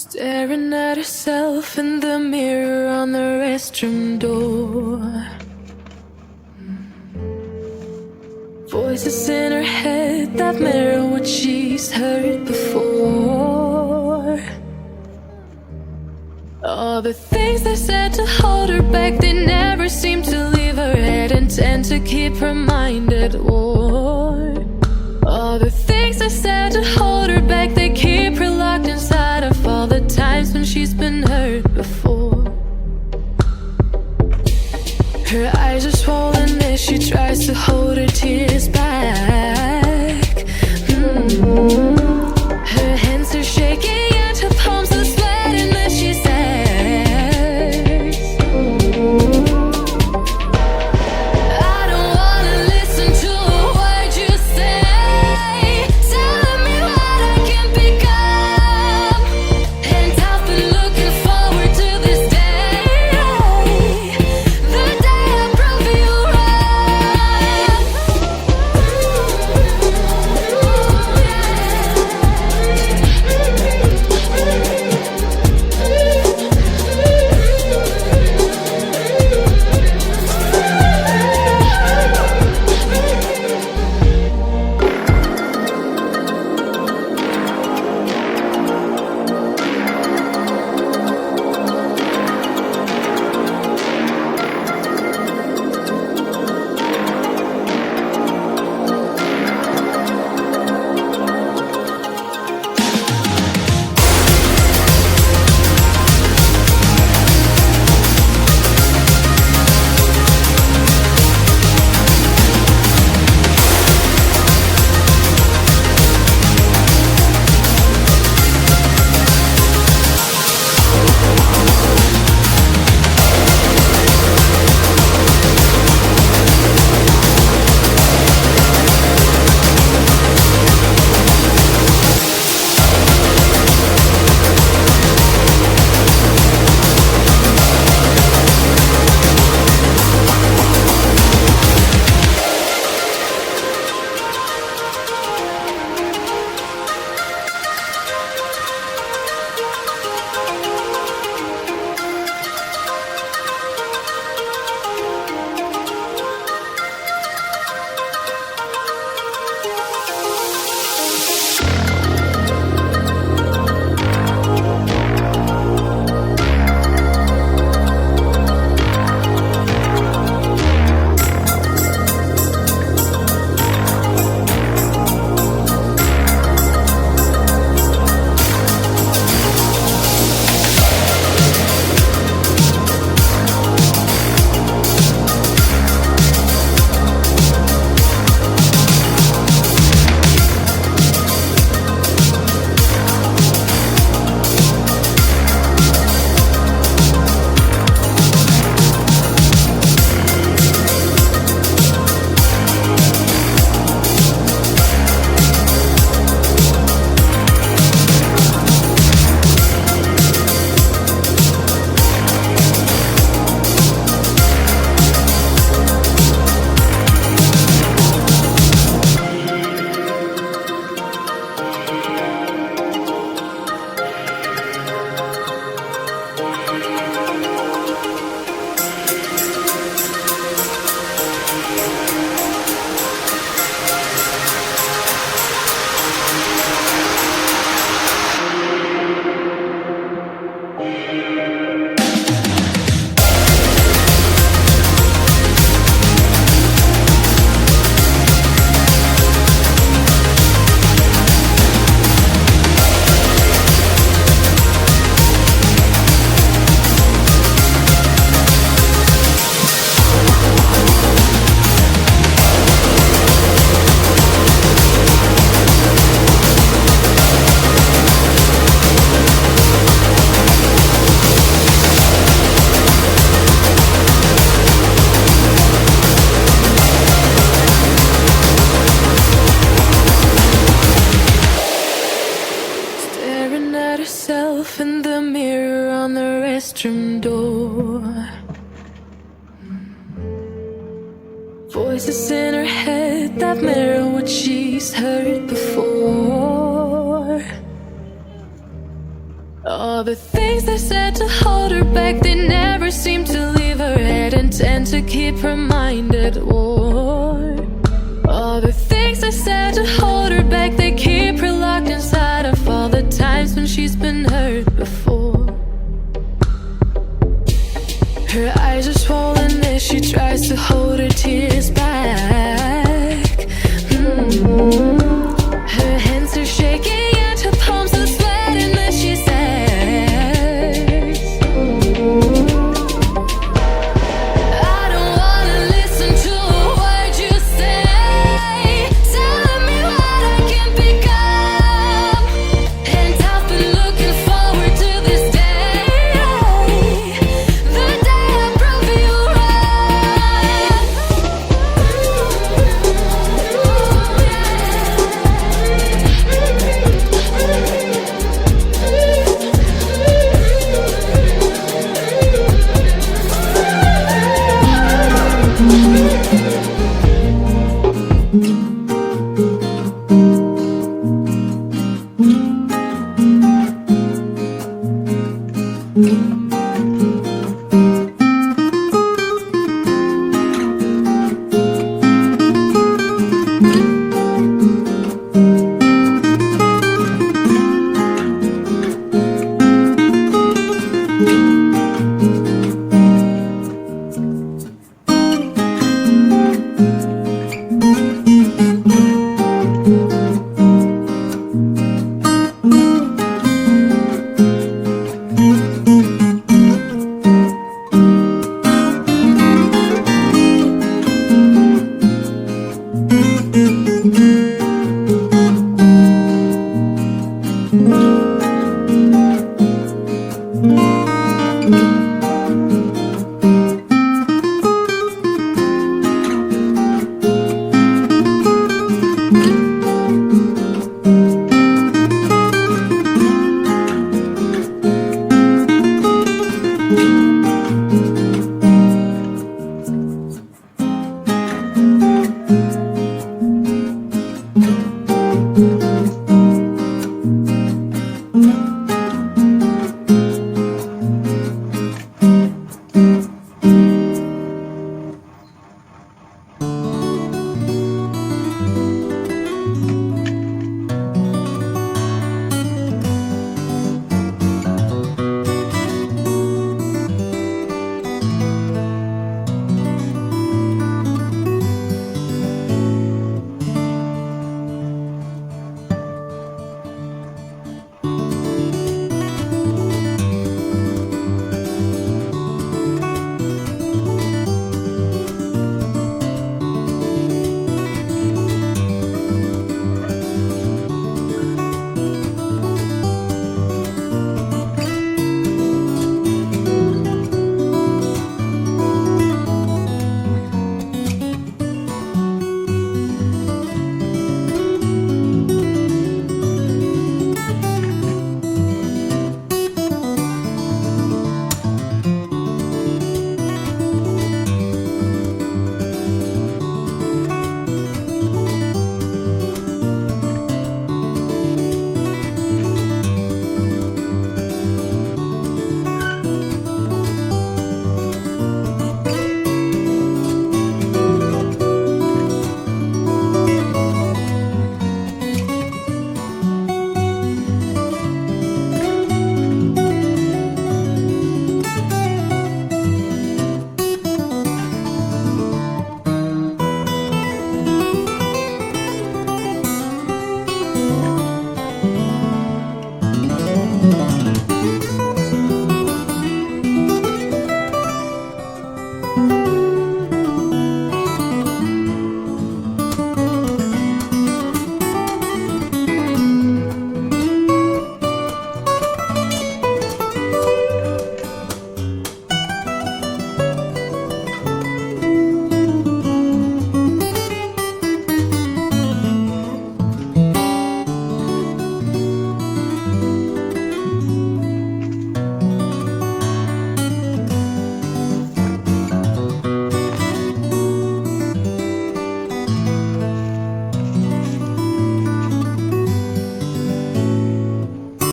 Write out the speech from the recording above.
Staring at herself in the mirror on the restroom door. Voices in her head that mirror what she's heard before. All the things they said to hold her back, they never seem to leave her head and tend to keep her mind at war. All the things they said to hold her back, they keep her locked inside of all the times when she's been hurt before. Her eyes are swollen as she tries to hold her tears back. Her hands are shaking and her palms are sweating as she says, I don't wanna listen to a word you say, telling me what I can become. And I've been looking forward to this day, the day I prove you wrong. Herself in the mirror on the restroom door. Voices in her head that mirror what she's heard before. All the things they said to hold her back, they never seem to leave her head and tend to keep her mind at war. All the things they said to hold her back, they keep her locked inside of all the times when she's been hurt before. Her eyes are swollen as she tries to hold her